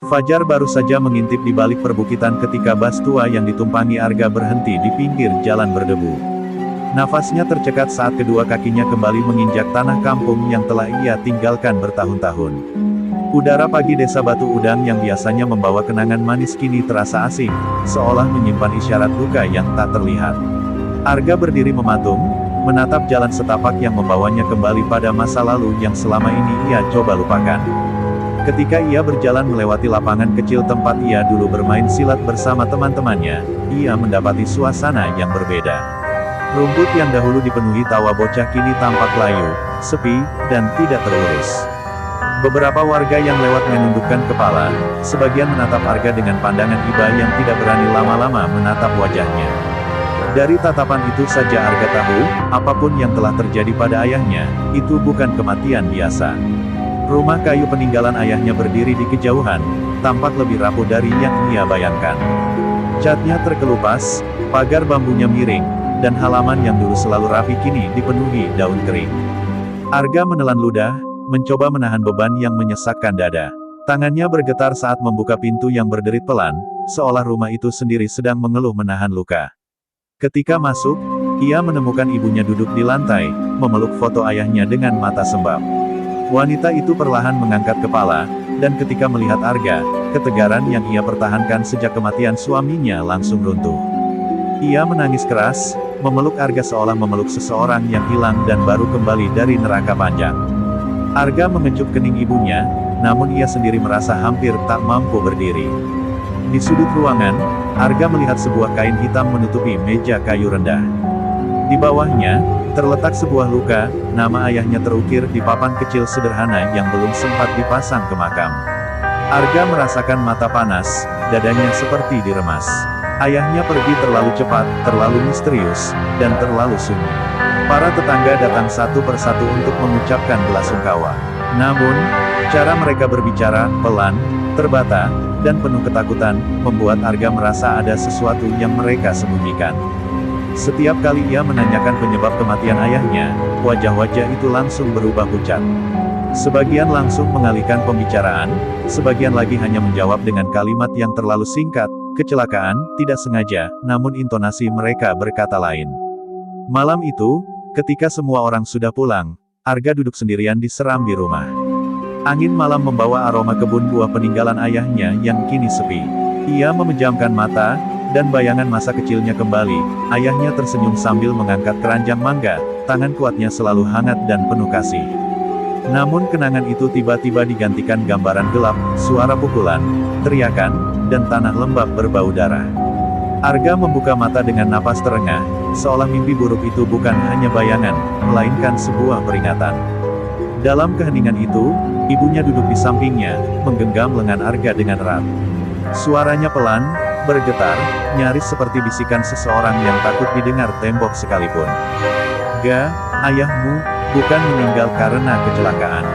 Fajar baru saja mengintip di balik perbukitan ketika bas tua yang ditumpangi Arga berhenti di pinggir jalan berdebu. Nafasnya tercekat saat kedua kakinya kembali menginjak tanah kampung yang telah ia tinggalkan bertahun-tahun. Udara pagi desa Batu Udang yang biasanya membawa kenangan manis kini terasa asing, seolah menyimpan isyarat duka yang tak terlihat. Arga berdiri mematung, menatap jalan setapak yang membawanya kembali pada masa lalu yang selama ini ia coba lupakan. Ketika ia berjalan melewati lapangan kecil tempat ia dulu bermain silat bersama teman-temannya, ia mendapati suasana yang berbeda. Rumput yang dahulu dipenuhi tawa bocah kini tampak layu, sepi, dan tidak terurus. Beberapa warga yang lewat menundukkan kepala, sebagian menatap Arga dengan pandangan iba yang tidak berani lama-lama menatap wajahnya. Dari tatapan itu saja Arga tahu, apapun yang telah terjadi pada ayahnya, itu bukan kematian biasa. Rumah kayu peninggalan ayahnya berdiri di kejauhan, tampak lebih rapuh dari yang ia bayangkan. Catnya terkelupas, pagar bambunya miring, dan halaman yang dulu selalu rapi kini dipenuhi daun kering. Arga menelan ludah, mencoba menahan beban yang menyesakkan dada. Tangannya bergetar saat membuka pintu yang berderit pelan, seolah rumah itu sendiri sedang mengeluh menahan luka. Ketika masuk, ia menemukan ibunya duduk di lantai, memeluk foto ayahnya dengan mata sembab. Wanita itu perlahan mengangkat kepala, dan ketika melihat Arga, ketegaran yang ia pertahankan sejak kematian suaminya langsung runtuh. Ia menangis keras, memeluk Arga seolah memeluk seseorang yang hilang dan baru kembali dari neraka panjang. Arga mengecup kening ibunya, namun ia sendiri merasa hampir tak mampu berdiri. Di sudut ruangan, Arga melihat sebuah kain hitam menutupi meja kayu rendah. Di bawahnya, terletak sebuah luka, nama ayahnya terukir di papan kecil sederhana yang belum sempat dipasang ke makam. Arga merasakan mata panas, dadanya seperti diremas. Ayahnya pergi terlalu cepat, terlalu misterius, dan terlalu sunyi. Para tetangga datang satu persatu untuk mengucapkan belasungkawa. Namun, cara mereka berbicara, pelan, terbata, dan penuh ketakutan, membuat Arga merasa ada sesuatu yang mereka sembunyikan. Setiap kali ia menanyakan penyebab kematian ayahnya, wajah-wajah itu langsung berubah pucat. Sebagian langsung mengalihkan pembicaraan, sebagian lagi hanya menjawab dengan kalimat yang terlalu singkat, kecelakaan, tidak sengaja, namun intonasi mereka berkata lain. Malam itu, ketika semua orang sudah pulang, Arga duduk sendirian di serambi rumah. Angin malam membawa aroma kebun buah peninggalan ayahnya yang kini sepi. Ia memejamkan mata, dan bayangan masa kecilnya kembali. Ayahnya tersenyum sambil mengangkat keranjang mangga, tangan kuatnya selalu hangat dan penuh kasih. Namun kenangan itu tiba-tiba digantikan gambaran gelap, suara pukulan, teriakan, dan tanah lembab berbau darah. Arga membuka mata dengan napas terengah, seolah mimpi buruk itu bukan hanya bayangan, melainkan sebuah peringatan. Dalam keheningan itu, ibunya duduk di sampingnya, menggenggam lengan Arga dengan erat. Suaranya pelan, bergetar, nyaris seperti bisikan seseorang yang takut didengar tembok sekalipun. Ga, ayahmu, bukan meninggal karena kecelakaan.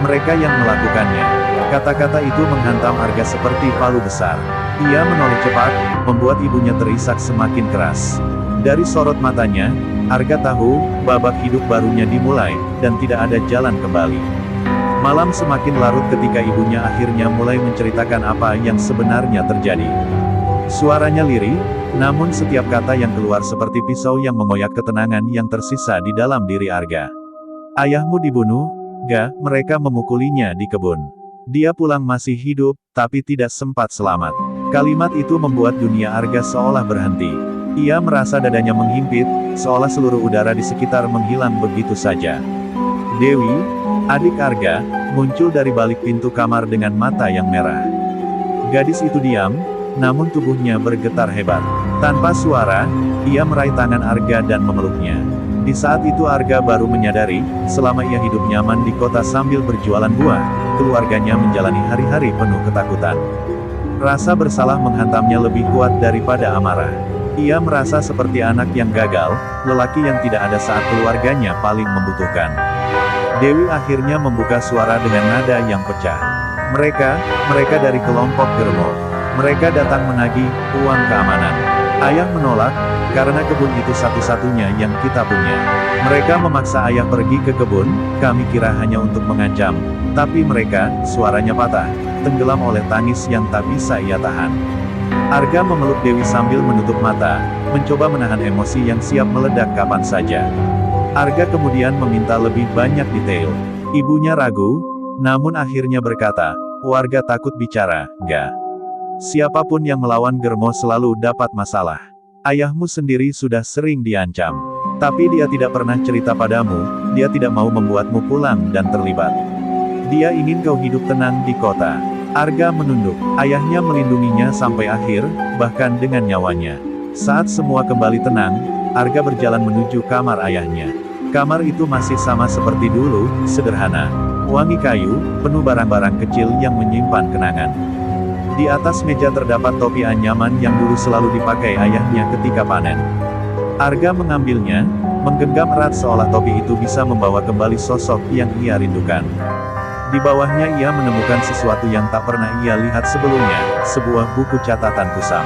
Mereka yang melakukannya. Kata-kata itu menghantam Arga seperti palu besar. Ia menoleh cepat, membuat ibunya terisak semakin keras. Dari sorot matanya, Arga tahu, babak hidup barunya dimulai, dan tidak ada jalan kembali. Malam semakin larut ketika ibunya akhirnya mulai menceritakan apa yang sebenarnya terjadi. Suaranya lirih, namun setiap kata yang keluar seperti pisau yang mengoyak ketenangan yang tersisa di dalam diri Arga. Ayahmu dibunuh, Ga, mereka memukulinya di kebun. Dia pulang masih hidup, tapi tidak sempat selamat. Kalimat itu membuat dunia Arga seolah berhenti. Ia merasa dadanya menghimpit, seolah seluruh udara di sekitar menghilang begitu saja. Dewi, adik Arga, muncul dari balik pintu kamar dengan mata yang merah. Gadis itu diam, namun tubuhnya bergetar hebat. Tanpa suara, ia meraih tangan Arga dan memeluknya. Di saat itu Arga baru menyadari, selama ia hidup nyaman di kota sambil berjualan buah, keluarganya menjalani hari-hari penuh ketakutan. Rasa bersalah menghantamnya lebih kuat daripada amarah. Ia merasa seperti anak yang gagal, lelaki yang tidak ada saat keluarganya paling membutuhkan. Dewi akhirnya membuka suara dengan nada yang pecah. Mereka dari kelompok Germo. Mereka datang menagih uang keamanan. Ayah menolak, karena kebun itu satu-satunya yang kita punya. Mereka memaksa ayah pergi ke kebun, kami kira hanya untuk mengancam. Tapi mereka, suaranya patah, tenggelam oleh tangis yang tak bisa ia tahan. Arga memeluk Dewi sambil menutup mata, mencoba menahan emosi yang siap meledak kapan saja. Arga kemudian meminta lebih banyak detail. Ibunya ragu, namun akhirnya berkata, warga takut bicara, ga. Siapapun yang melawan Germo selalu dapat masalah. Ayahmu sendiri sudah sering diancam. Tapi dia tidak pernah cerita padamu, dia tidak mau membuatmu pulang dan terlibat. Dia ingin kau hidup tenang di kota. Arga menunduk, ayahnya melindunginya sampai akhir, bahkan dengan nyawanya. Saat semua kembali tenang, Arga berjalan menuju kamar ayahnya. Kamar itu masih sama seperti dulu, sederhana. Wangi kayu, penuh barang-barang kecil yang menyimpan kenangan. Di atas meja terdapat topi anyaman yang dulu selalu dipakai ayahnya ketika panen. Arga mengambilnya, menggenggam erat seolah topi itu bisa membawa kembali sosok yang ia rindukan. Di bawahnya ia menemukan sesuatu yang tak pernah ia lihat sebelumnya, sebuah buku catatan kusam.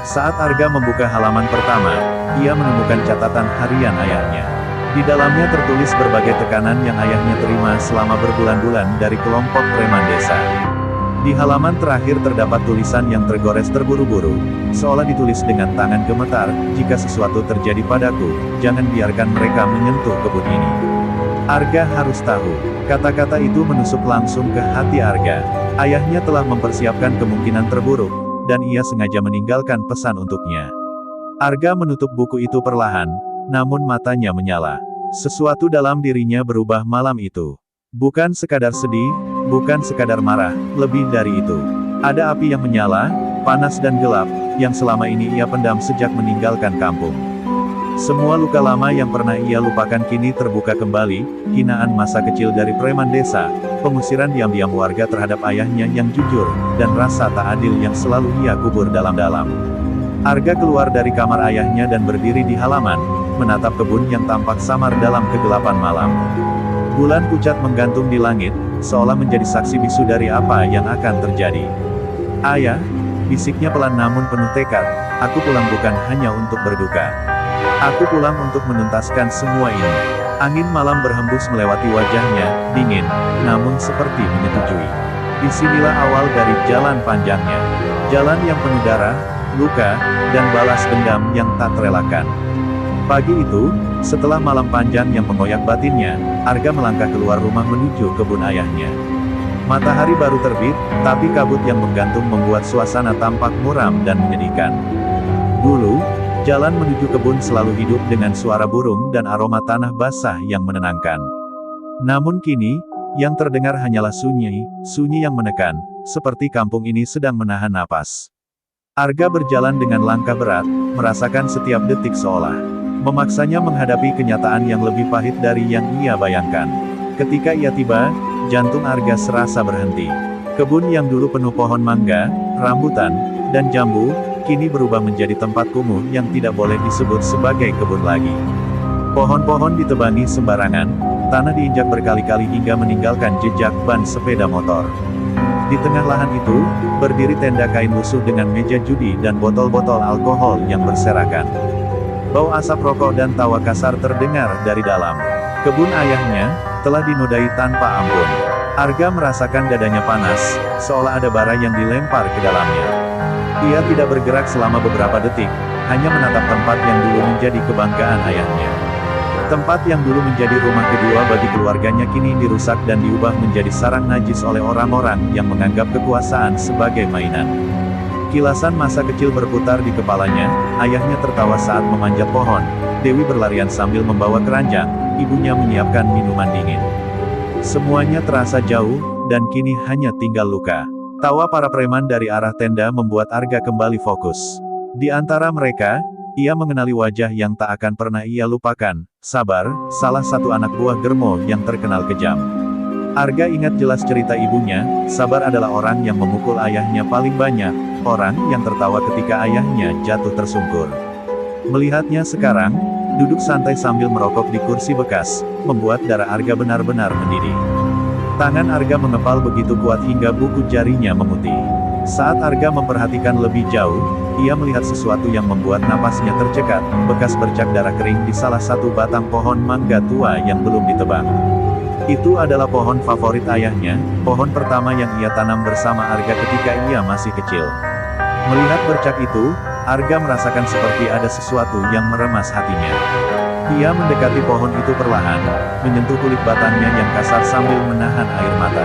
Saat Arga membuka halaman pertama, ia menemukan catatan harian ayahnya. Di dalamnya tertulis berbagai tekanan yang ayahnya terima selama berbulan-bulan dari kelompok preman desa. Di halaman terakhir terdapat tulisan yang tergores terburu-buru, seolah ditulis dengan tangan gemetar, jika sesuatu terjadi padaku, jangan biarkan mereka menyentuh kebun ini. Arga harus tahu. Kata-kata itu menusuk langsung ke hati Arga. Ayahnya telah mempersiapkan kemungkinan terburuk, dan ia sengaja meninggalkan pesan untuknya. Arga menutup buku itu perlahan, namun matanya menyala. Sesuatu dalam dirinya berubah malam itu. Bukan sekadar sedih, bukan sekadar marah, lebih dari itu. Ada api yang menyala, panas dan gelap, yang selama ini ia pendam sejak meninggalkan kampung. Semua luka lama yang pernah ia lupakan kini terbuka kembali, hinaan masa kecil dari preman desa, pengusiran diam-diam warga terhadap ayahnya yang jujur, dan rasa tak adil yang selalu ia kubur dalam-dalam. Arga keluar dari kamar ayahnya dan berdiri di halaman, menatap kebun yang tampak samar dalam kegelapan malam. Bulan pucat menggantung di langit, seolah menjadi saksi bisu dari apa yang akan terjadi. Ayah, bisiknya pelan namun penuh tekad, aku pulang bukan hanya untuk berduka. Aku pulang untuk menuntaskan semua ini. Angin malam berhembus melewati wajahnya, dingin, namun seperti menyetujui. Disinilah awal dari jalan panjangnya. Jalan yang penuh darah, luka, dan balas dendam yang tak terelakkan. Pagi itu, setelah malam panjang yang mengoyak batinnya, Arga melangkah keluar rumah menuju kebun ayahnya. Matahari baru terbit, tapi kabut yang menggantung membuat suasana tampak muram dan menyedihkan. Dulu, jalan menuju kebun selalu hidup dengan suara burung dan aroma tanah basah yang menenangkan. Namun kini, yang terdengar hanyalah sunyi, sunyi yang menekan, seperti kampung ini sedang menahan napas. Arga berjalan dengan langkah berat, merasakan setiap detik seolah memaksanya menghadapi kenyataan yang lebih pahit dari yang ia bayangkan. Ketika ia tiba, jantung Arga serasa berhenti. Kebun yang dulu penuh pohon mangga, rambutan, dan jambu, kini berubah menjadi tempat kumuh yang tidak boleh disebut sebagai kebun lagi. Pohon-pohon ditebangi sembarangan, tanah diinjak berkali-kali hingga meninggalkan jejak ban sepeda motor. Di tengah lahan itu, berdiri tenda kain lusuh dengan meja judi dan botol-botol alkohol yang berserakan. Bau asap rokok dan tawa kasar terdengar dari dalam. Kebun ayahnya telah dinodai tanpa ampun. Arga merasakan dadanya panas, seolah ada bara yang dilempar ke dalamnya. Ia tidak bergerak selama beberapa detik, hanya menatap tempat yang dulu menjadi kebanggaan ayahnya. Tempat yang dulu menjadi rumah kedua bagi keluarganya kini dirusak dan diubah menjadi sarang najis oleh orang-orang yang menganggap kekuasaan sebagai mainan. Kilasan masa kecil berputar di kepalanya, ayahnya tertawa saat memanjat pohon, Dewi berlarian sambil membawa keranjang, ibunya menyiapkan minuman dingin. Semuanya terasa jauh, dan kini hanya tinggal luka. Tawa para preman dari arah tenda membuat Arga kembali fokus. Di antara mereka, ia mengenali wajah yang tak akan pernah ia lupakan, Sabar, salah satu anak buah Germo yang terkenal kejam. Arga ingat jelas cerita ibunya, Sabar adalah orang yang memukul ayahnya paling banyak, orang yang tertawa ketika ayahnya jatuh tersungkur. Melihatnya sekarang, duduk santai sambil merokok di kursi bekas, membuat darah Arga benar-benar mendidih. Tangan Arga mengepal begitu kuat hingga buku jarinya memutih. Saat Arga memperhatikan lebih jauh, ia melihat sesuatu yang membuat napasnya tercekat, bekas bercak darah kering di salah satu batang pohon mangga tua yang belum ditebang. Itu adalah pohon favorit ayahnya, pohon pertama yang ia tanam bersama Arga ketika ia masih kecil. Melihat bercak itu, Arga merasakan seperti ada sesuatu yang meremas hatinya. Ia mendekati pohon itu perlahan, menyentuh kulit batangnya yang kasar sambil menahan air mata.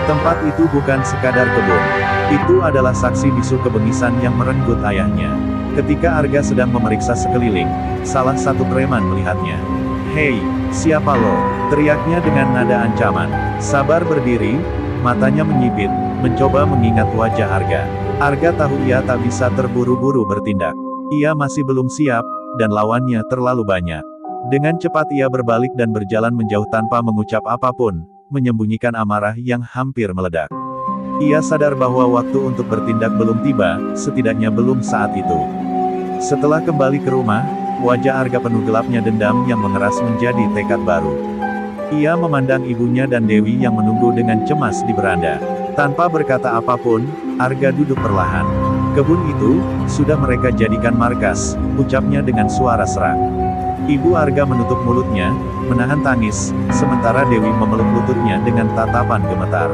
Tempat itu bukan sekadar kebun. Itu adalah saksi bisu kebengisan yang merenggut ayahnya. Ketika Arga sedang memeriksa sekeliling, salah satu preman melihatnya. "Hei, siapa lo?" teriaknya dengan nada ancaman. Sabar berdiri, matanya menyipit, mencoba mengingat wajah Arga. Arga tahu ia tak bisa terburu-buru bertindak. Ia masih belum siap, dan lawannya terlalu banyak. Dengan cepat ia berbalik dan berjalan menjauh tanpa mengucap apapun, menyembunyikan amarah yang hampir meledak. Ia sadar bahwa waktu untuk bertindak belum tiba, setidaknya belum saat itu. Setelah kembali ke rumah, wajah Arga penuh gelapnya dendam yang mengeras menjadi tekad baru. Ia memandang ibunya dan Dewi yang menunggu dengan cemas di beranda. Tanpa berkata apapun, Arga duduk perlahan. "Kebun itu, sudah mereka jadikan markas," ucapnya dengan suara serak. Ibu Arga menutup mulutnya, menahan tangis, sementara Dewi memeluk lututnya dengan tatapan gemetar.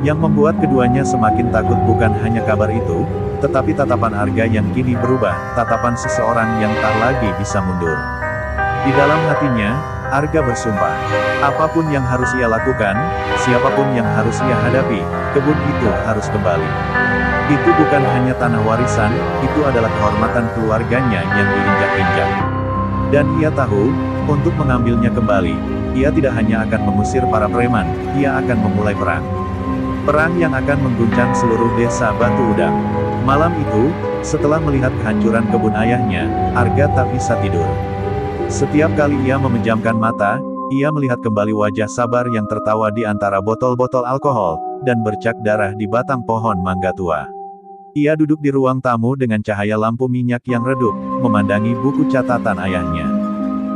Yang membuat keduanya semakin takut bukan hanya kabar itu, tetapi tatapan Arga yang kini berubah, tatapan seseorang yang tak lagi bisa mundur. Di dalam hatinya, Arga bersumpah, apapun yang harus ia lakukan, siapapun yang harus ia hadapi, kebun itu harus kembali. Itu bukan hanya tanah warisan, itu adalah kehormatan keluarganya yang diinjak-injak. Dan ia tahu, untuk mengambilnya kembali, ia tidak hanya akan mengusir para preman, ia akan memulai perang. Perang yang akan mengguncang seluruh desa Batu Udang. Malam itu, setelah melihat kehancuran kebun ayahnya, Arga tak bisa tidur. Setiap kali ia memejamkan mata, ia melihat kembali wajah Sabar yang tertawa di antara botol-botol alkohol, dan bercak darah di batang pohon mangga tua. Ia duduk di ruang tamu dengan cahaya lampu minyak yang redup, memandangi buku catatan ayahnya.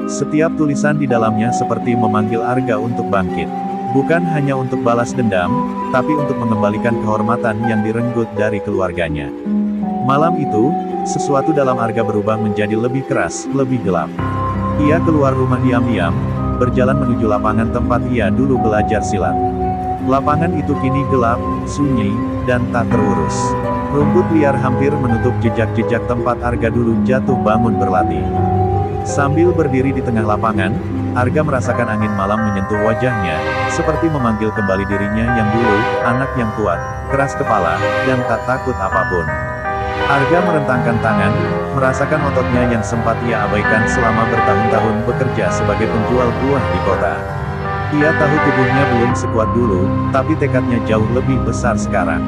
Setiap tulisan di dalamnya seperti memanggil Arga untuk bangkit. Bukan hanya untuk balas dendam, tapi untuk mengembalikan kehormatan yang direnggut dari keluarganya. Malam itu, sesuatu dalam Arga berubah menjadi lebih keras, lebih gelap. Ia keluar rumah diam-diam, berjalan menuju lapangan tempat ia dulu belajar silat. Lapangan itu kini gelap, sunyi, dan tak terurus. Rumput liar hampir menutup jejak-jejak tempat Arga dulu jatuh bangun berlatih. Sambil berdiri di tengah lapangan, Arga merasakan angin malam menyentuh wajahnya, seperti memanggil kembali dirinya yang dulu, anak yang kuat, keras kepala, dan tak takut apapun. Arga merentangkan tangan, merasakan ototnya yang sempat ia abaikan selama bertahun-tahun bekerja sebagai penjual buah di kota. Ia tahu tubuhnya belum sekuat dulu, tapi tekadnya jauh lebih besar sekarang.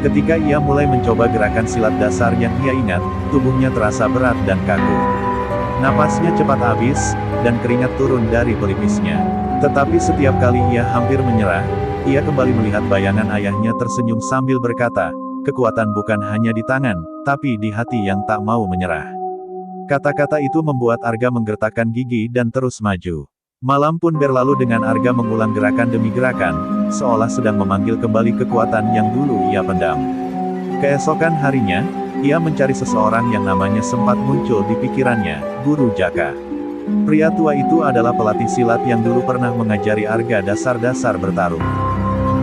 Ketika ia mulai mencoba gerakan silat dasar yang ia ingat, tubuhnya terasa berat dan kaku. Napasnya cepat habis, dan keringat turun dari pelipisnya. Tetapi setiap kali ia hampir menyerah, ia kembali melihat bayangan ayahnya tersenyum sambil berkata, kekuatan bukan hanya di tangan, tapi di hati yang tak mau menyerah. Kata-kata itu membuat Arga menggertakkan gigi dan terus maju. Malam pun berlalu dengan Arga mengulang gerakan demi gerakan, seolah sedang memanggil kembali kekuatan yang dulu ia pendam. Keesokan harinya, ia mencari seseorang yang namanya sempat muncul di pikirannya, Guru Jaka. Pria tua itu adalah pelatih silat yang dulu pernah mengajari Arga dasar-dasar bertarung.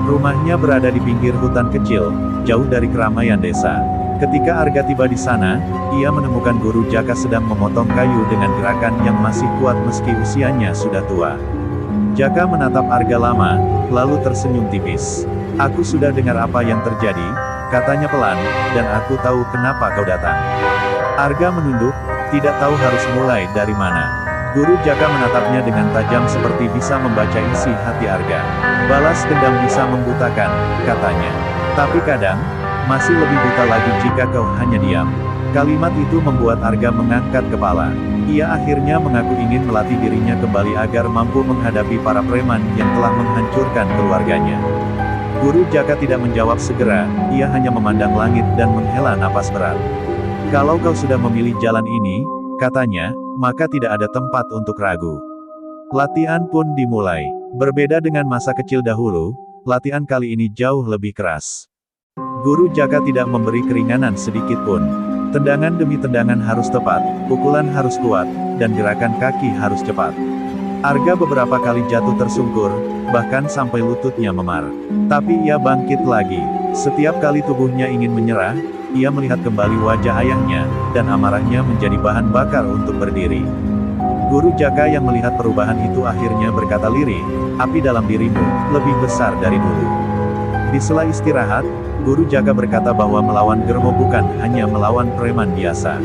Rumahnya berada di pinggir hutan kecil, jauh dari keramaian desa. Ketika Arga tiba di sana, ia menemukan Guru Jaka sedang memotong kayu dengan gerakan yang masih kuat meski usianya sudah tua. Jaka menatap Arga lama, lalu tersenyum tipis. "Aku sudah dengar apa yang terjadi," katanya pelan, "dan aku tahu kenapa kau datang." Arga menunduk, tidak tahu harus mulai dari mana. Guru Jaka menatapnya dengan tajam seperti bisa membaca isi hati Arga. "Balas dendam bisa membutakan," katanya. "Tapi kadang, masih lebih buta lagi jika kau hanya diam." Kalimat itu membuat Arga mengangkat kepala. Ia akhirnya mengaku ingin melatih dirinya kembali agar mampu menghadapi para preman yang telah menghancurkan keluarganya. Guru Jaka tidak menjawab segera, ia hanya memandang langit dan menghela napas berat. "Kalau kau sudah memilih jalan ini," katanya, "maka tidak ada tempat untuk ragu." Latihan pun dimulai. Berbeda dengan masa kecil dahulu, latihan kali ini jauh lebih keras. Guru Jaka tidak memberi keringanan sedikit pun. Tendangan demi tendangan harus tepat, pukulan harus kuat, dan gerakan kaki harus cepat. Arga beberapa kali jatuh tersungkur, bahkan sampai lututnya memar. Tapi ia bangkit lagi. Setiap kali tubuhnya ingin menyerah, ia melihat kembali wajah ayahnya, dan amarahnya menjadi bahan bakar untuk berdiri. Guru Jaka yang melihat perubahan itu akhirnya berkata lirih, "Api dalam dirimu lebih besar dari dulu." Di sela istirahat, Guru Jaka berkata bahwa melawan Germo bukan hanya melawan preman biasa.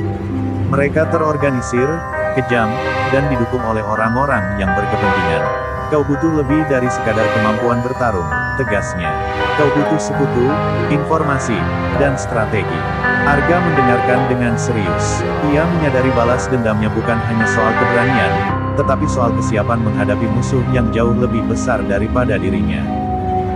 Mereka terorganisir, kejam, dan didukung oleh orang-orang yang berkepentingan. Kau butuh lebih dari sekadar kemampuan bertarung, tegasnya. Kau butuh sekutu, informasi, dan strategi. Arga mendengarkan dengan serius. Ia menyadari balas dendamnya bukan hanya soal keberanian, tetapi soal kesiapan menghadapi musuh yang jauh lebih besar daripada dirinya.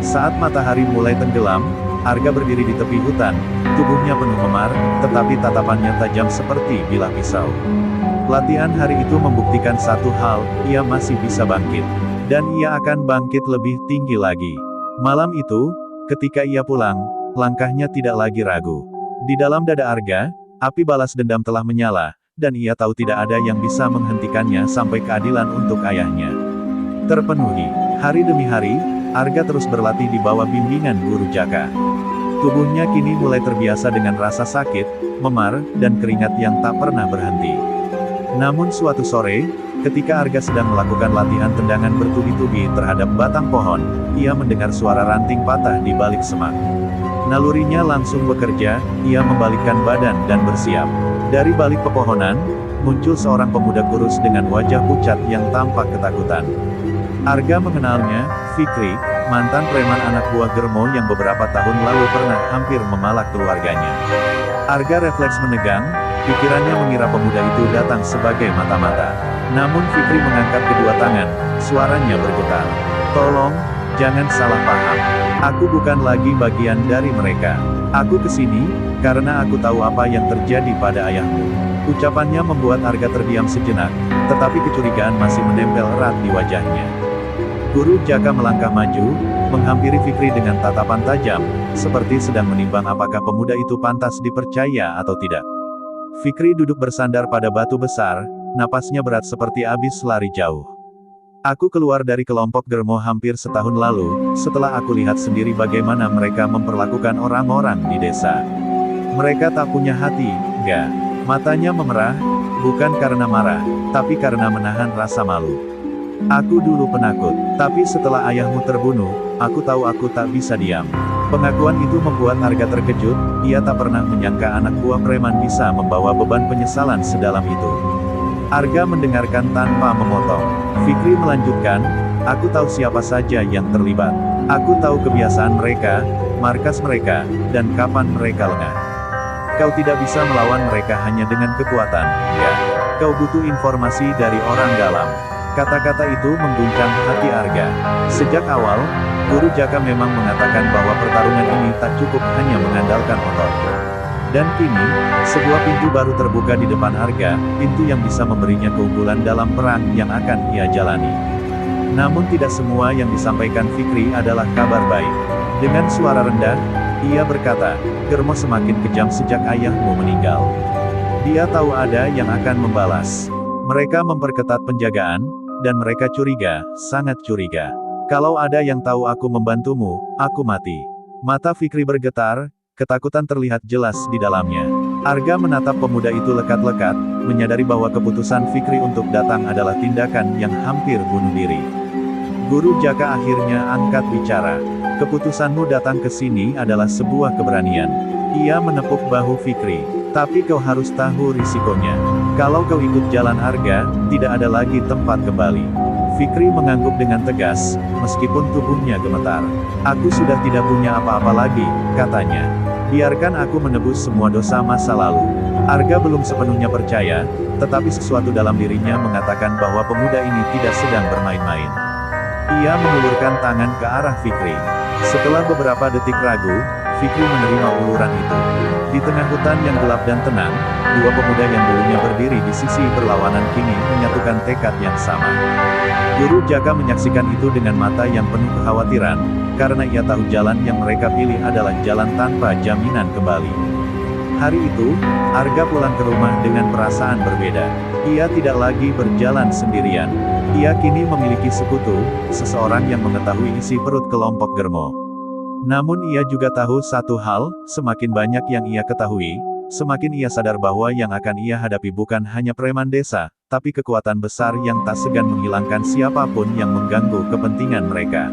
Saat matahari mulai tenggelam, Arga berdiri di tepi hutan, tubuhnya penuh memar, tetapi tatapannya tajam seperti bilah pisau. Latihan hari itu membuktikan satu hal, ia masih bisa bangkit. Dan ia akan bangkit lebih tinggi lagi. Malam itu, ketika ia pulang, langkahnya tidak lagi ragu. Di dalam dada Arga, api balas dendam telah menyala, dan ia tahu tidak ada yang bisa menghentikannya sampai keadilan untuk ayahnya terpenuhi. Hari demi hari, Arga terus berlatih di bawah bimbingan Guru Jaka. Tubuhnya kini mulai terbiasa dengan rasa sakit, memar, dan keringat yang tak pernah berhenti. Namun suatu sore, ketika Arga sedang melakukan latihan tendangan bertubi-tubi terhadap batang pohon, ia mendengar suara ranting patah di balik semak. Nalurinya langsung bekerja, ia membalikkan badan dan bersiap. Dari balik pepohonan, muncul seorang pemuda kurus dengan wajah pucat yang tampak ketakutan. Arga mengenalnya, Fikri, mantan preman anak buah Germo yang beberapa tahun lalu pernah hampir memalak keluarganya. Arga refleks menegang, pikirannya mengira pemuda itu datang sebagai mata-mata. Namun Fikri mengangkat kedua tangan, suaranya bergetar. "Tolong, jangan salah paham. Aku bukan lagi bagian dari mereka. Aku kesini, karena aku tahu apa yang terjadi pada ayahmu." Ucapannya membuat Arga terdiam sejenak, tetapi kecurigaan masih menempel erat di wajahnya. Guru Jaka melangkah maju, menghampiri Fikri dengan tatapan tajam, seperti sedang menimbang apakah pemuda itu pantas dipercaya atau tidak. Fikri duduk bersandar pada batu besar, napasnya berat seperti habis lari jauh. "Aku keluar dari kelompok Germo hampir setahun lalu, setelah aku lihat sendiri bagaimana mereka memperlakukan orang-orang di desa. Mereka tak punya hati, enggak." Matanya memerah, bukan karena marah, tapi karena menahan rasa malu. "Aku dulu penakut, tapi setelah ayahmu terbunuh, aku tahu aku tak bisa diam." Pengakuan itu membuat Arga terkejut, ia tak pernah menyangka anak buah preman bisa membawa beban penyesalan sedalam itu. Arga mendengarkan tanpa memotong. Fikri melanjutkan, "Aku tahu siapa saja yang terlibat. Aku tahu kebiasaan mereka, markas mereka, dan kapan mereka lengah. Kau tidak bisa melawan mereka hanya dengan kekuatan, ya. Kau butuh informasi dari orang dalam." Kata-kata itu mengguncang hati Arga. Sejak awal, Guru Jaka memang mengatakan bahwa pertarungan ini tak cukup hanya mengandalkan otot. Dan kini, sebuah pintu baru terbuka di depan Arga, pintu yang bisa memberinya keunggulan dalam perang yang akan ia jalani. Namun tidak semua yang disampaikan Fikri adalah kabar baik. Dengan suara rendah, ia berkata, "Germo semakin kejam sejak ayahmu meninggal. Dia tahu ada yang akan membalas. Mereka memperketat penjagaan, dan mereka curiga, sangat curiga. Kalau ada yang tahu aku membantumu, aku mati." Mata Fikri bergetar, ketakutan terlihat jelas di dalamnya. Arga menatap pemuda itu lekat-lekat, menyadari bahwa keputusan Fikri untuk datang adalah tindakan yang hampir bunuh diri. Guru Jaka akhirnya angkat bicara. "Keputusanmu datang ke sini adalah sebuah keberanian." Ia menepuk bahu Fikri. "Tapi kau harus tahu risikonya. Kalau kau ikut jalan Arga, tidak ada lagi tempat kembali." Fikri mengangguk dengan tegas, meskipun tubuhnya gemetar. "Aku sudah tidak punya apa-apa lagi," katanya. "Biarkan aku menebus semua dosa masa lalu." Arga belum sepenuhnya percaya, tetapi sesuatu dalam dirinya mengatakan bahwa pemuda ini tidak sedang bermain-main. Ia mengulurkan tangan ke arah Fikri. Setelah beberapa detik ragu, Fikri menerima uluran itu. Di tengah hutan yang gelap dan tenang, dua pemuda yang dulunya berdiri di sisi berlawanan kini menyatukan tekad yang sama. Guru Jaka menyaksikan itu dengan mata yang penuh kekhawatiran, karena ia tahu jalan yang mereka pilih adalah jalan tanpa jaminan kembali. Hari itu, Arga pulang ke rumah dengan perasaan berbeda. Ia tidak lagi berjalan sendirian. Ia kini memiliki sekutu, seseorang yang mengetahui isi perut kelompok Germo. Namun ia juga tahu satu hal, semakin banyak yang ia ketahui, semakin ia sadar bahwa yang akan ia hadapi bukan hanya preman desa, tapi kekuatan besar yang tak segan menghilangkan siapapun yang mengganggu kepentingan mereka.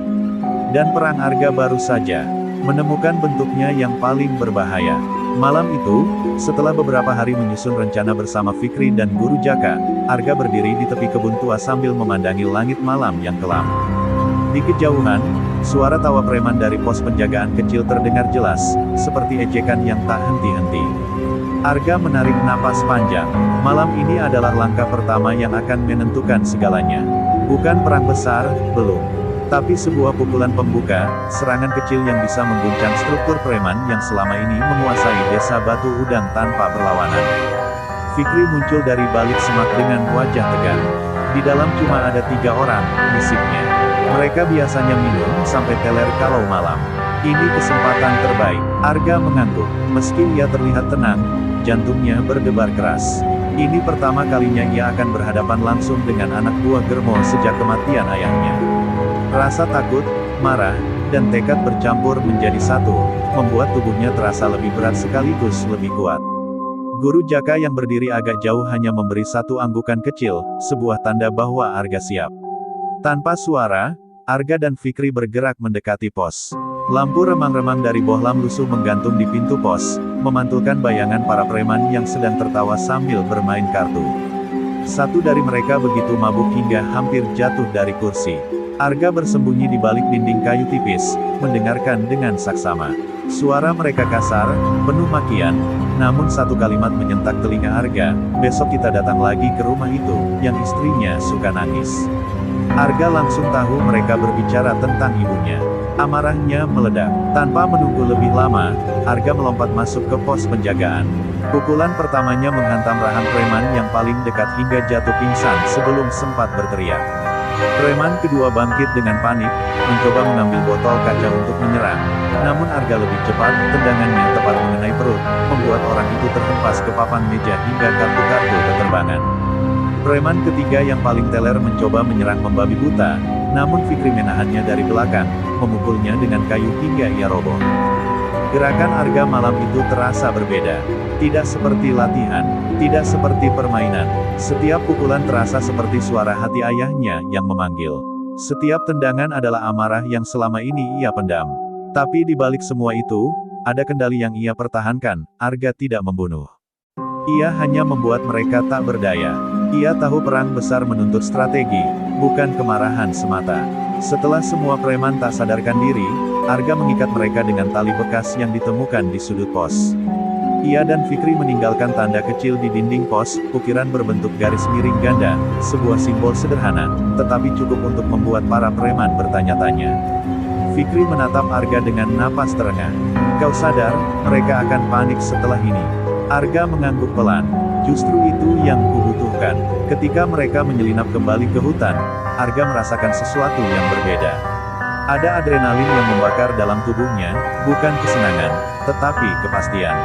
Dan perang Arga baru saja menemukan bentuknya yang paling berbahaya. Malam itu, setelah beberapa hari menyusun rencana bersama Fikri dan Guru Jaka, Arga berdiri di tepi kebun tua sambil memandangi langit malam yang kelam. Di kejauhan, suara tawa preman dari pos penjagaan kecil terdengar jelas, seperti ejekan yang tak henti-henti. Arga menarik napas panjang. Malam ini adalah langkah pertama yang akan menentukan segalanya. Bukan perang besar, belum. Tapi sebuah pukulan pembuka, serangan kecil yang bisa mengguncang struktur preman yang selama ini menguasai desa Batu Udang tanpa perlawanan. Fikri muncul dari balik semak dengan wajah tegang. Di dalam cuma ada 3 orang, bisiknya. Mereka biasanya minum sampai teler kalau malam. Ini kesempatan terbaik. Arga mengangguk. Meski ia terlihat tenang, jantungnya berdebar keras. Ini pertama kalinya ia akan berhadapan langsung dengan anak buah Germo sejak kematian ayahnya. Rasa takut, marah, dan tekad bercampur menjadi satu, membuat tubuhnya terasa lebih berat sekaligus lebih kuat. Guru Jaka yang berdiri agak jauh hanya memberi satu anggukan kecil, sebuah tanda bahwa Arga siap. Tanpa suara, Arga dan Fikri bergerak mendekati pos. Lampu remang-remang dari bohlam lusuh menggantung di pintu pos, memantulkan bayangan para preman yang sedang tertawa sambil bermain kartu. Satu dari mereka begitu mabuk hingga hampir jatuh dari kursi. Arga bersembunyi di balik dinding kayu tipis, mendengarkan dengan saksama. Suara mereka kasar, penuh makian, namun satu kalimat menyentak telinga Arga, "Besok kita datang lagi ke rumah itu, yang istrinya suka nangis." Arga langsung tahu mereka berbicara tentang ibunya. Amarahnya meledak. Tanpa menunggu lebih lama, Arga melompat masuk ke pos penjagaan. Pukulan pertamanya menghantam rahang preman yang paling dekat hingga jatuh pingsan sebelum sempat berteriak. Preman kedua bangkit dengan panik, mencoba mengambil botol kaca untuk menyerang. Namun Arga lebih cepat, tendangannya tepat mengenai perut, membuat orang itu terhempas ke papan meja hingga kartu-kartu keterbangan. Preman ketiga yang paling teler mencoba menyerang membabi buta, namun Fikri menahannya dari belakang, memukulnya dengan kayu hingga ia roboh. Gerakan Arga malam itu terasa berbeda. Tidak seperti latihan, tidak seperti permainan. Setiap pukulan terasa seperti suara hati ayahnya yang memanggil. Setiap tendangan adalah amarah yang selama ini ia pendam. Tapi di balik semua itu, ada kendali yang ia pertahankan. Arga tidak membunuh. Ia hanya membuat mereka tak berdaya. Ia tahu perang besar menuntut strategi, bukan kemarahan semata. Setelah semua preman tak sadarkan diri, Arga mengikat mereka dengan tali bekas yang ditemukan di sudut pos. Ia dan Fikri meninggalkan tanda kecil di dinding pos, ukiran berbentuk garis miring ganda, sebuah simbol sederhana, tetapi cukup untuk membuat para preman bertanya-tanya. Fikri menatap Arga dengan napas terengah. "Kau sadar, mereka akan panik setelah ini." Arga mengangguk pelan. "Justru itu yang kubutuhkan." Ketika mereka menyelinap kembali ke hutan, Arga merasakan sesuatu yang berbeda. Ada adrenalin yang membakar dalam tubuhnya, bukan kesenangan, tetapi kepastian.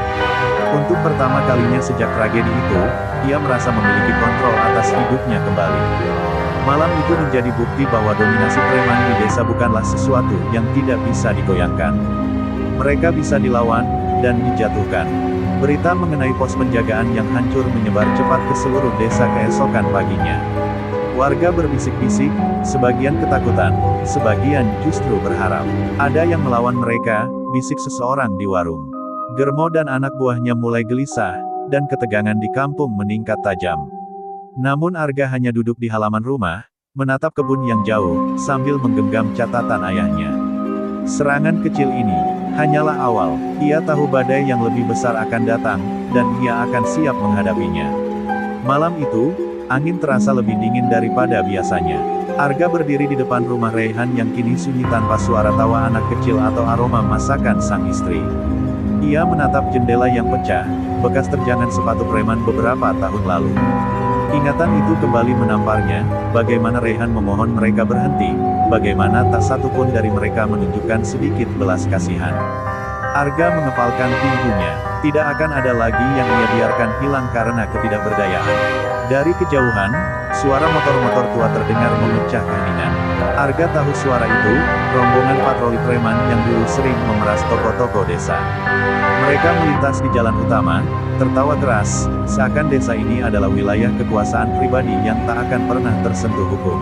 Untuk pertama kalinya sejak tragedi itu, ia merasa memiliki kontrol atas hidupnya kembali. Malam itu menjadi bukti bahwa dominasi preman di desa bukanlah sesuatu yang tidak bisa digoyangkan. Mereka bisa dilawan, dan dijatuhkan. Berita mengenai pos penjagaan yang hancur menyebar cepat ke seluruh desa keesokan paginya. Warga berbisik-bisik, sebagian ketakutan, sebagian justru berharap. Ada yang melawan mereka, bisik seseorang di warung. Germo dan anak buahnya mulai gelisah, dan ketegangan di kampung meningkat tajam. Namun Arga hanya duduk di halaman rumah, menatap kebun yang jauh, sambil menggenggam catatan ayahnya. Serangan kecil ini hanyalah awal. Ia tahu badai yang lebih besar akan datang, dan ia akan siap menghadapinya. Malam itu, angin terasa lebih dingin daripada biasanya. Arga berdiri di depan rumah Raihan yang kini sunyi tanpa suara tawa anak kecil atau aroma masakan sang istri. Ia menatap jendela yang pecah, bekas terjangan sepatu preman beberapa tahun lalu. Ingatan itu kembali menamparnya, bagaimana Raihan memohon mereka berhenti, bagaimana tak satu pun dari mereka menunjukkan sedikit belas kasihan. Arga mengepalkan pinggulnya. Tidak akan ada lagi yang ia biarkan hilang karena ketidakberdayaan. Dari kejauhan, suara motor-motor tua terdengar memecah keheningan. Arga tahu suara itu, rombongan patroli preman yang dulu sering memeras toko-toko desa. Mereka melintas di jalan utama, tertawa keras, seakan desa ini adalah wilayah kekuasaan pribadi yang tak akan pernah tersentuh hukum.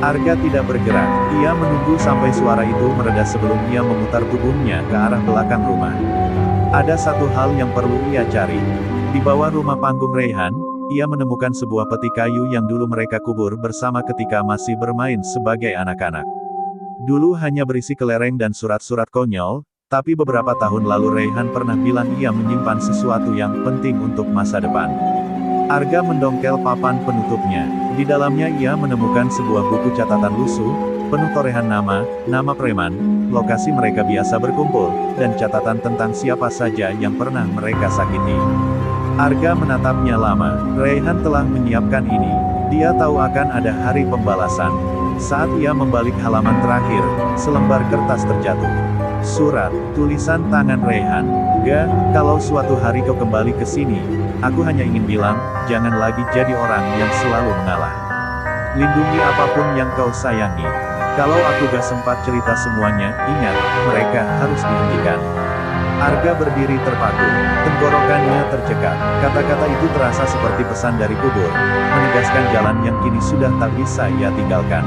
Arga tidak bergerak, ia menunggu sampai suara itu mereda sebelum ia memutar tubuhnya ke arah belakang rumah. Ada satu hal yang perlu ia cari. Di bawah rumah panggung Raihan, ia menemukan sebuah peti kayu yang dulu mereka kubur bersama ketika masih bermain sebagai anak-anak. Dulu hanya berisi kelereng dan surat-surat konyol, tapi beberapa tahun lalu Raihan pernah bilang ia menyimpan sesuatu yang penting untuk masa depan. Arga mendongkel papan penutupnya. Di dalamnya ia menemukan sebuah buku catatan lusuh, penuh torehan nama preman, lokasi mereka biasa berkumpul, dan catatan tentang siapa saja yang pernah mereka sakiti. Arga menatapnya lama. Raihan telah menyiapkan ini. Dia tahu akan ada hari pembalasan. Saat ia membalik halaman terakhir, selembar kertas terjatuh. Surat, tulisan tangan Raihan. "Ga, kalau suatu hari kau kembali ke sini, aku hanya ingin bilang, jangan lagi jadi orang yang selalu mengalah. Lindungi apapun yang kau sayangi. Kalau aku gak sempat cerita semuanya, ingat, mereka harus dihentikan." Arga berdiri terpaku. Tenggorokannya tercekat. Kata-kata itu terasa seperti pesan dari kubur, menegaskan jalan yang kini sudah tak bisa ia tinggalkan.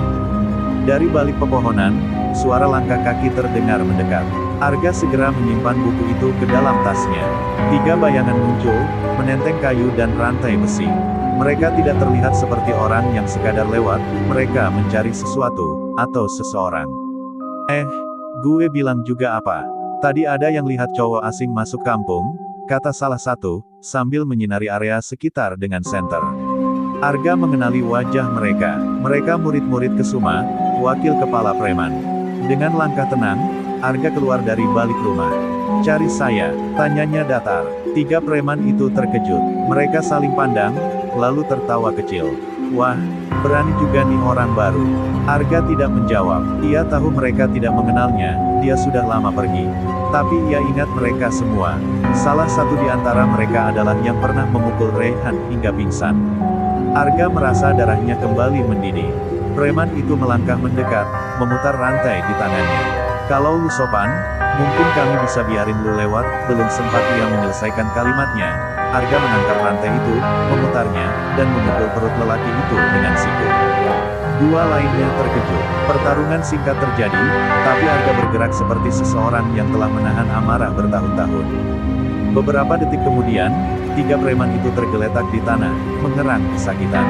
Dari balik pepohonan, suara langkah kaki terdengar mendekat. Arga segera menyimpan buku itu ke dalam tasnya. 3 bayangan muncul, menenteng kayu dan rantai besi. Mereka tidak terlihat seperti orang yang sekadar lewat, mereka mencari sesuatu, atau seseorang. Gue bilang juga apa? Tadi ada yang lihat cowok asing masuk kampung, kata salah satu, sambil menyinari area sekitar dengan senter. Arga mengenali wajah mereka. Mereka murid-murid Kesuma, wakil kepala preman. Dengan langkah tenang, Arga keluar dari balik rumah. "Cari saya?" tanyanya datar. 3 preman itu terkejut. Mereka saling pandang, lalu tertawa kecil. "Wah, berani juga nih orang baru." Arga tidak menjawab. Ia tahu mereka tidak mengenalnya, dia sudah lama pergi. Tapi ia ingat mereka semua. Salah satu di antara mereka adalah yang pernah memukul Raihan hingga pingsan. Arga merasa darahnya kembali mendidih. Preman itu melangkah mendekat, memutar rantai di tangannya. "Kalau lu sopan, mungkin kami bisa biarin lu lewat." Belum sempat ia menyelesaikan kalimatnya, Arga menangkap rantai itu, memutarnya, dan memukul perut lelaki itu dengan siku. 2 lainnya terkejut. Pertarungan singkat terjadi, tapi Arga bergerak seperti seseorang yang telah menahan amarah bertahun-tahun. Beberapa detik kemudian, 3 preman itu tergeletak di tanah, mengerang kesakitan.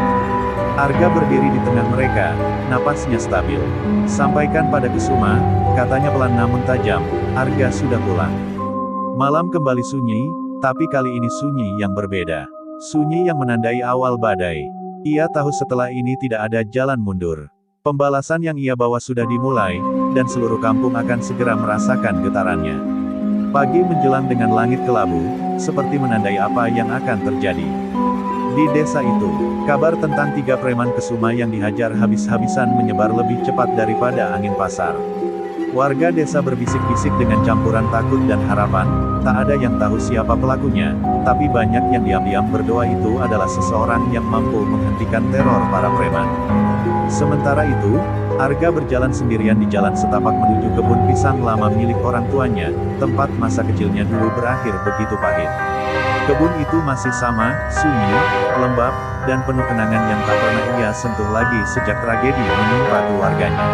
Arga berdiri di tengah mereka, napasnya stabil. "Sampaikan pada Kesuma," katanya pelan namun tajam, "Arga sudah pulang." Malam kembali sunyi, tapi kali ini sunyi yang berbeda. Sunyi yang menandai awal badai. Ia tahu setelah ini tidak ada jalan mundur. Pembalasan yang ia bawa sudah dimulai, dan seluruh kampung akan segera merasakan getarannya. Pagi menjelang dengan langit kelabu, seperti menandai apa yang akan terjadi. Di desa itu, kabar tentang 3 preman Kesuma yang dihajar habis-habisan menyebar lebih cepat daripada angin pasar. Warga desa berbisik-bisik dengan campuran takut dan harapan. Tak ada yang tahu siapa pelakunya, tapi banyak yang diam-diam berdoa itu adalah seseorang yang mampu menghentikan teror para preman. Sementara itu, Arga berjalan sendirian di jalan setapak menuju kebun pisang lama milik orang tuanya, tempat masa kecilnya dulu berakhir begitu pahit. Kebun itu masih sama, sunyi, lembab, dan penuh kenangan yang tak pernah ia sentuh lagi sejak tragedi menimpa keluarganya.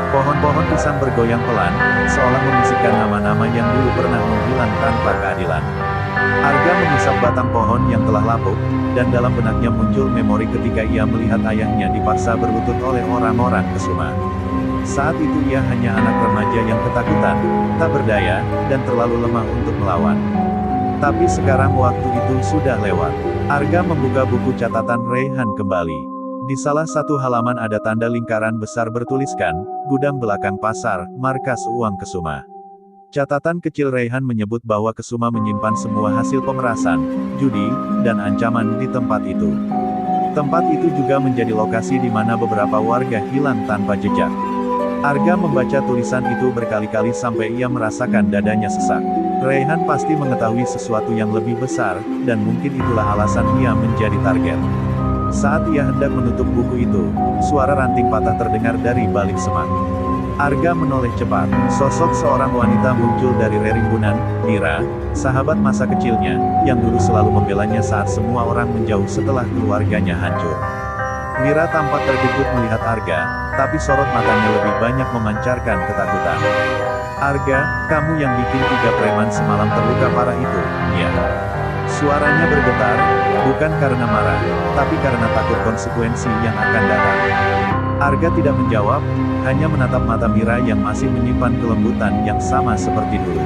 Pohon-pohon pisang bergoyang pelan, seolah membisikkan nama-nama yang dulu pernah menghilang tanpa keadilan. Arga mengisap batang pohon yang telah lapuk, dan dalam benaknya muncul memori ketika ia melihat ayahnya dipaksa berlutut oleh orang-orang Kesuma. Saat itu ia hanya anak remaja yang ketakutan, tak berdaya, dan terlalu lemah untuk melawan. Tapi sekarang waktu itu sudah lewat. Arga membuka buku catatan Raihan kembali. Di salah satu halaman ada tanda lingkaran besar bertuliskan, "Gudang belakang pasar, markas uang Kesuma." Catatan kecil Raihan menyebut bahwa Kesuma menyimpan semua hasil pemerasan, judi, dan ancaman di tempat itu. Tempat itu juga menjadi lokasi di mana beberapa warga hilang tanpa jejak. Arga membaca tulisan itu berkali-kali sampai ia merasakan dadanya sesak. Raihan pasti mengetahui sesuatu yang lebih besar, dan mungkin itulah alasan ia menjadi target. Saat ia hendak menutup buku itu, suara ranting patah terdengar dari balik semak. Arga menoleh cepat. Sosok seorang wanita muncul dari rerimbunan. Mira, sahabat masa kecilnya, yang dulu selalu membelanya saat semua orang menjauh setelah keluarganya hancur. Mira tampak terkejut melihat Arga, tapi sorot matanya lebih banyak memancarkan ketakutan. Arga, kamu yang bikin 3 preman semalam terluka parah itu, ya? Suaranya bergetar, bukan karena marah, tapi karena takut konsekuensi yang akan datang. Arga tidak menjawab, hanya menatap mata Mira yang masih menyimpan kelembutan yang sama seperti dulu.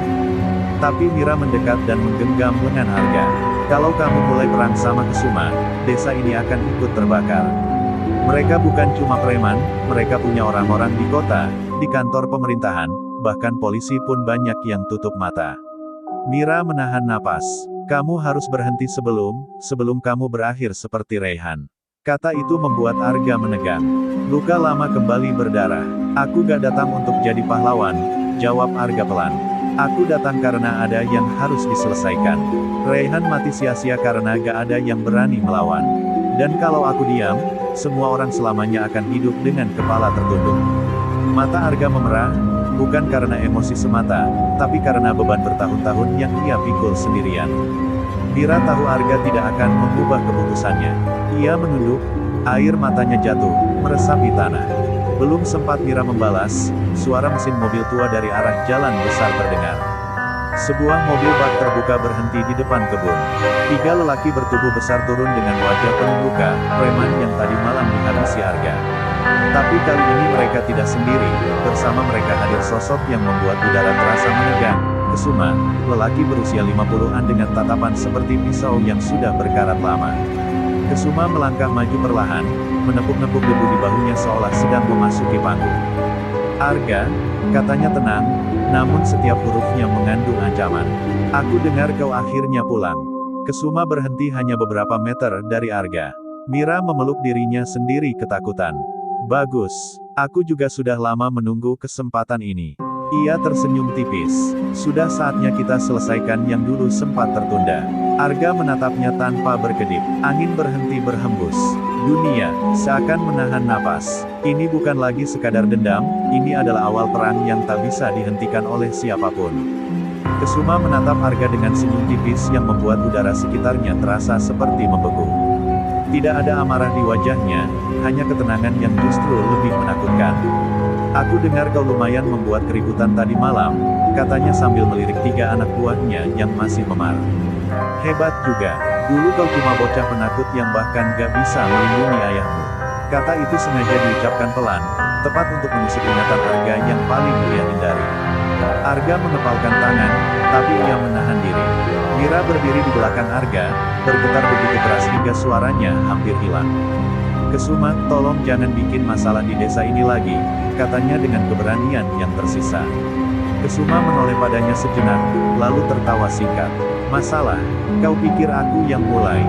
Tapi Mira mendekat dan menggenggam lengan Arga. Kalau kamu mulai perang sama Kesuma, desa ini akan ikut terbakar. Mereka bukan cuma preman, mereka punya orang-orang di kota, di kantor pemerintahan, bahkan polisi pun banyak yang tutup mata. Mira menahan napas. Kamu harus berhenti sebelum kamu berakhir seperti Raihan. Kata itu membuat Arga menegang. Luka lama kembali berdarah. Aku gak datang untuk jadi pahlawan, jawab Arga pelan. Aku datang karena ada yang harus diselesaikan. Raihan mati sia-sia karena gak ada yang berani melawan. Dan kalau aku diam, semua orang selamanya akan hidup dengan kepala tertunduk. Mata Arga memerah, bukan karena emosi semata, tapi karena beban bertahun-tahun yang ia pikul sendirian. Mira tahu Arga tidak akan mengubah keputusannya. Ia menunduk, air matanya jatuh, meresapi tanah. Belum sempat Mira membalas, suara mesin mobil tua dari arah jalan besar terdengar. Sebuah mobil bak terbuka berhenti di depan kebun. 3 lelaki bertubuh besar turun dengan wajah penuh luka, preman yang tadi malam dihabisi Arga. Tapi kali ini mereka tidak sendiri, bersama mereka hadir sosok yang membuat udara terasa menegang. Kesuma, lelaki berusia 50-an dengan tatapan seperti pisau yang sudah berkarat lama. Kesuma melangkah maju perlahan, menepuk-nepuk debu di bahunya seolah sedang memasuki panggung. Arga, katanya tenang, namun setiap hurufnya mengandung ancaman. Aku dengar kau akhirnya pulang. Kesuma berhenti hanya beberapa meter dari Arga. Mira memeluk dirinya sendiri ketakutan. Bagus, aku juga sudah lama menunggu kesempatan ini. Ia tersenyum tipis. Sudah saatnya kita selesaikan yang dulu sempat tertunda. Arga menatapnya tanpa berkedip. Angin berhenti berhembus. Dunia seakan menahan napas. Ini bukan lagi sekadar dendam, ini adalah awal perang yang tak bisa dihentikan oleh siapapun. Kesuma menatap Arga dengan senyum tipis yang membuat udara sekitarnya terasa seperti membeku. Tidak ada amarah di wajahnya, hanya ketenangan yang justru lebih menakutkan. Aku dengar kau lumayan membuat keributan tadi malam, katanya sambil melirik 3 anak buahnya yang masih memar. Hebat juga, dulu kau cuma bocah penakut yang bahkan gak bisa melindungi ayahmu. Kata itu sengaja diucapkan pelan, tepat untuk menusuk ingatan Arga yang paling ia hindari. Arga mengepalkan tangan, tapi ia menahan diri. Mira berdiri di belakang Arga, bergetar begitu keras hingga suaranya hampir hilang. Kesuma, tolong jangan bikin masalah di desa ini lagi, katanya dengan keberanian yang tersisa. Kesuma menoleh padanya sejenak, lalu tertawa singkat. Masalah? Kau pikir aku yang mulai?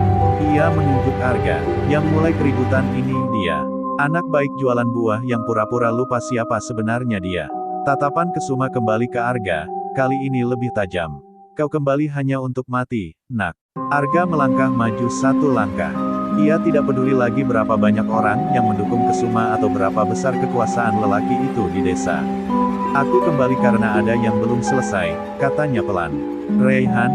Ia menunjuk Arga. Yang mulai keributan ini dia. Anak baik jualan buah yang pura-pura lupa siapa sebenarnya dia. Tatapan Kesuma kembali ke Arga, kali ini lebih tajam. Kau kembali hanya untuk mati, nak. Arga melangkah maju 1 langkah. Ia tidak peduli lagi berapa banyak orang yang mendukung Kesuma atau berapa besar kekuasaan lelaki itu di desa. Aku kembali karena ada yang belum selesai, katanya pelan. Raihan,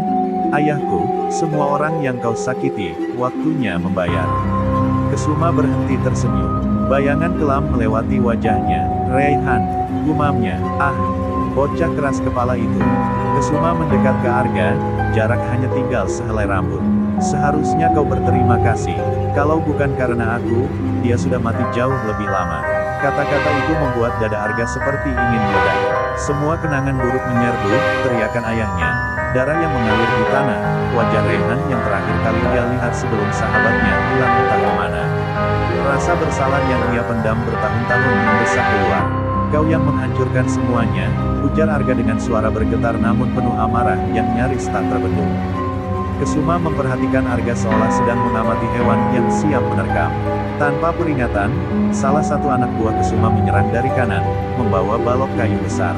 ayahku, semua orang yang kau sakiti, waktunya membayar. Kesuma berhenti tersenyum. Bayangan kelam melewati wajahnya. Raihan, gumamnya, bocah keras kepala itu. Kesuma mendekat ke Arga, jarak hanya tinggal sehelai rambut. Seharusnya kau berterima kasih. Kalau bukan karena aku, dia sudah mati jauh lebih lama. Kata-kata itu membuat dada Arga seperti ingin meledak. Semua kenangan buruk menyerbu, teriakan ayahnya. Darah yang mengalir di tanah, wajah Raihan yang terakhir kali dia lihat sebelum sahabatnya hilang entah kemana. Rasa bersalah yang ia pendam bertahun-tahun mendesak keluar. Kau yang menghancurkan semuanya, ujar Arga dengan suara bergetar namun penuh amarah yang nyaris tak terbendung. Kesuma memperhatikan Arga seolah sedang mengamati hewan yang siap menerkam. Tanpa peringatan, salah satu anak buah Kesuma menyerang dari kanan, membawa balok kayu besar.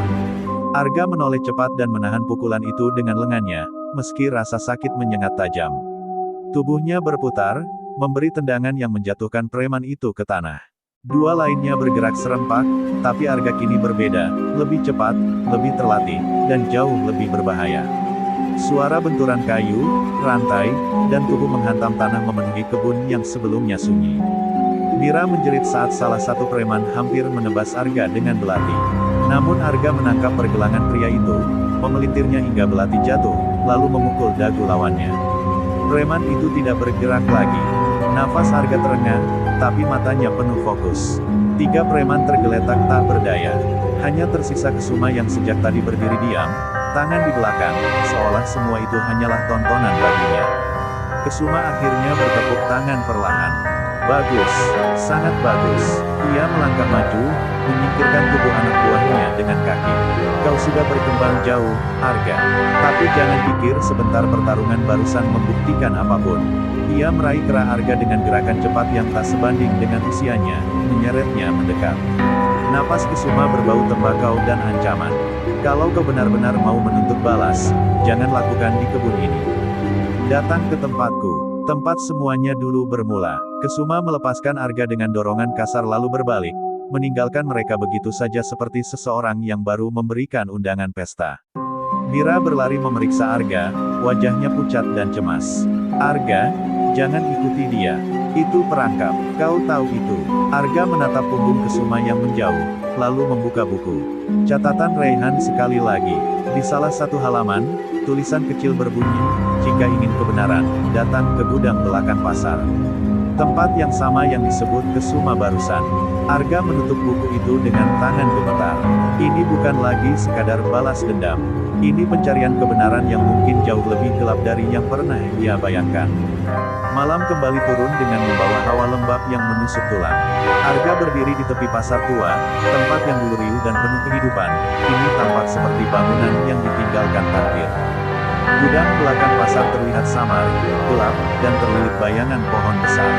Arga menoleh cepat dan menahan pukulan itu dengan lengannya, meski rasa sakit menyengat tajam. Tubuhnya berputar, memberi tendangan yang menjatuhkan preman itu ke tanah. Dua lainnya bergerak serempak, tapi Arga kini berbeda, lebih cepat, lebih terlatih, dan jauh lebih berbahaya. Suara benturan kayu, rantai, dan tubuh menghantam tanah memenuhi kebun yang sebelumnya sunyi. Mira menjerit saat salah satu preman hampir menebas Arga dengan belati. Namun Arga menangkap pergelangan pria itu, memelintirnya hingga belati jatuh, lalu memukul dagu lawannya. Preman itu tidak bergerak lagi. Nafas Arga terengah, tapi matanya penuh fokus. Tiga preman tergeletak tak berdaya. Hanya tersisa Kesuma yang sejak tadi berdiri diam, tangan di belakang, seolah semua itu hanyalah tontonan baginya. Kesuma akhirnya bertepuk tangan perlahan. Bagus, sangat bagus. Ia melangkah maju, menyingkirkan tubuh anak buahnya dengan kaki. Kau sudah berkembang jauh, Arga. Tapi jangan pikir sebentar pertarungan barusan membuktikan apapun. Ia meraih kerah Arga dengan gerakan cepat yang tak sebanding dengan usianya, menyeretnya mendekat. Napas Kesuma berbau tembakau dan ancaman. Kalau kau benar-benar mau menuntut balas, jangan lakukan di kebun ini. Datang ke tempatku, tempat semuanya dulu bermula. Kesuma melepaskan Arga dengan dorongan kasar lalu berbalik, meninggalkan mereka begitu saja seperti seseorang yang baru memberikan undangan pesta. Mira berlari memeriksa Arga, wajahnya pucat dan cemas. Arga, jangan ikuti dia. Itu perangkap, kau tahu itu. Arga menatap punggung Kesuma yang menjauh, lalu membuka buku. Catatan Raihan sekali lagi. Di salah satu halaman, tulisan kecil berbunyi, jika ingin kebenaran, datang ke gudang belakang pasar. Tempat yang sama yang disebut Kesuma barusan. Arga menutup buku itu dengan tangan gemetar. Ini bukan lagi sekadar balas dendam. Ini pencarian kebenaran yang mungkin jauh lebih gelap dari yang pernah ia bayangkan. Malam kembali turun dengan membawa hawa lembab yang menusuk tulang. Arga berdiri di tepi pasar tua, tempat yang dulu riuh dan penuh kehidupan, kini tampak seperti bangunan yang ditinggalkan takdir. Gudang belakang pasar terlihat samar, gelap, dan terlilit bayangan pohon besar.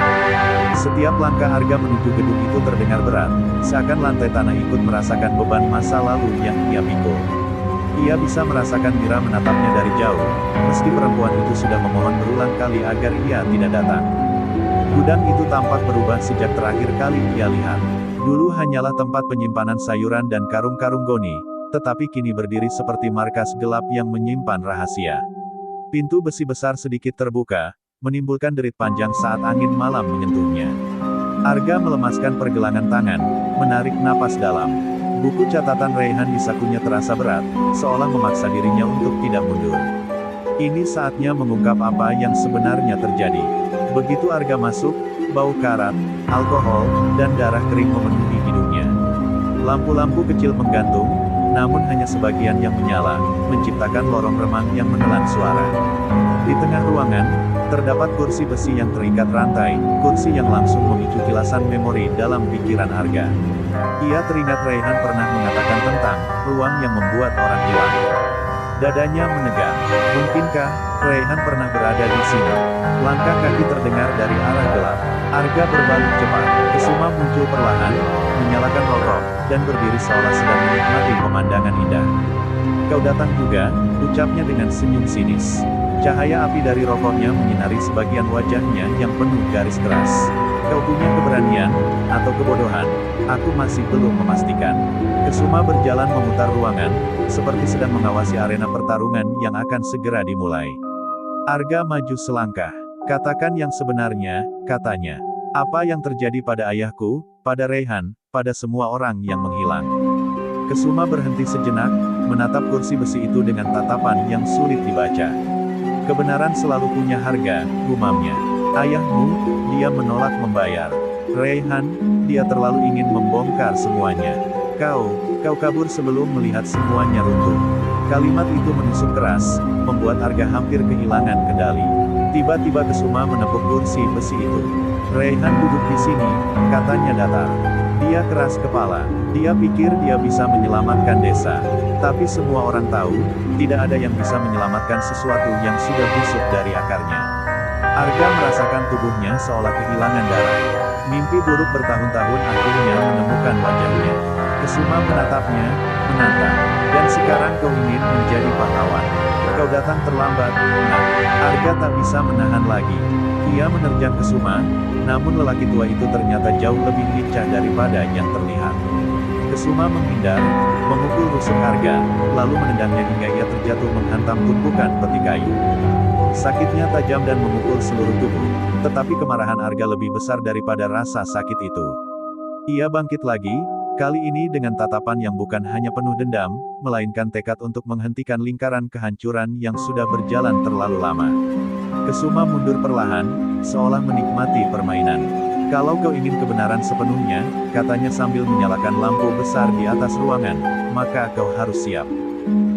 Setiap langkah Arga menuju gedung itu terdengar berat, seakan lantai tanah ikut merasakan beban masa lalu yang ia pikul. Ia bisa merasakan Mira menatapnya dari jauh, meski perempuan itu sudah memohon berulang kali agar ia tidak datang. Gudang itu tampak berubah sejak terakhir kali ia lihat. Dulu hanyalah tempat penyimpanan sayuran dan karung-karung goni, tetapi kini berdiri seperti markas gelap yang menyimpan rahasia. Pintu besi besar sedikit terbuka, menimbulkan derit panjang saat angin malam menyentuhnya. Arga melemaskan pergelangan tangan, menarik napas dalam. Buku catatan Raihan di sakunya terasa berat, seolah memaksa dirinya untuk tidak mundur. Ini saatnya mengungkap apa yang sebenarnya terjadi. Begitu Arga masuk, bau karat, alkohol, dan darah kering memenuhi hidungnya. Lampu-lampu kecil menggantung, namun hanya sebagian yang menyala, menciptakan lorong remang yang menelan suara. Di tengah ruangan, terdapat kursi besi yang terikat rantai, kursi yang langsung memicu kilasan memori dalam pikiran Arga. Ia teringat Raihan pernah mengatakan tentang ruang yang membuat orang hilang. Dadanya menegang. Mungkinkah Raihan pernah berada di sini? Langkah kaki terdengar dari arah gelap. Arga berbalik cepat. Kesuma muncul perlahan, menyalakan rokok, dan berdiri seolah sedang menikmati pemandangan indah. Kau datang juga, ucapnya dengan senyum sinis. Cahaya api dari rokoknya menyinari sebagian wajahnya yang penuh garis keras. Kau punya keberanian, atau kebodohan, aku masih belum memastikan. Kesuma berjalan memutar ruangan, seperti sedang mengawasi arena pertarungan yang akan segera dimulai. Arga maju selangkah. Katakan yang sebenarnya, katanya. Apa yang terjadi pada ayahku, pada Raihan, pada semua orang yang menghilang. Kesuma berhenti sejenak, menatap kursi besi itu dengan tatapan yang sulit dibaca. Kebenaran selalu punya harga, gumamnya. Ayahmu, dia menolak membayar. Raihan, dia terlalu ingin membongkar semuanya. Kau kabur sebelum melihat semuanya runtuh. Kalimat itu menusuk keras, membuat Arga hampir kehilangan kendali. Tiba-tiba Kesuma menepuk kursi besi itu. Raihan duduk di sini, katanya datar. Dia keras kepala. Dia pikir dia bisa menyelamatkan desa. Tapi semua orang tahu, Tidak ada yang bisa menyelamatkan sesuatu yang sudah busuk dari akarnya. Arga merasakan tubuhnya seolah kehilangan darah. Mimpi buruk bertahun-tahun akhirnya menemukan wajahnya. Kesuma menatapnya, menantang. Dan sekarang kau ingin menjadi pahlawan. Kau datang terlambat. Nah, Arga tak bisa menahan lagi. Ia menerjang Kesuma, namun lelaki tua itu ternyata jauh lebih lincah daripada yang terlihat. Kesuma menghindar, memukul rusuk Arga, lalu menendangnya hingga ia terjatuh menghantam tumpukan peti kayu. Sakitnya tajam dan memukul seluruh tubuh, tetapi kemarahan Arga lebih besar daripada rasa sakit itu. Ia bangkit lagi, kali ini dengan tatapan yang bukan hanya penuh dendam, melainkan tekad untuk menghentikan lingkaran kehancuran yang sudah berjalan terlalu lama. Kesuma mundur perlahan, seolah menikmati permainan. Kalau kau ingin kebenaran sepenuhnya, katanya sambil menyalakan lampu besar di atas ruangan, maka kau harus siap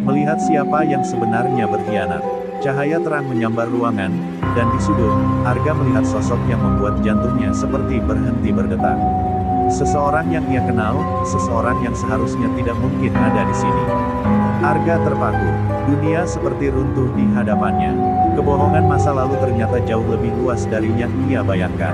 melihat siapa yang sebenarnya berkhianat. Cahaya terang menyambar ruangan, dan di sudut, Arga melihat sosok yang membuat jantungnya seperti berhenti berdetak. Seseorang yang ia kenal, seseorang yang seharusnya tidak mungkin ada di sini. Arga terpaku. Dunia seperti runtuh di hadapannya. Kebohongan masa lalu ternyata jauh lebih luas dari yang ia bayangkan.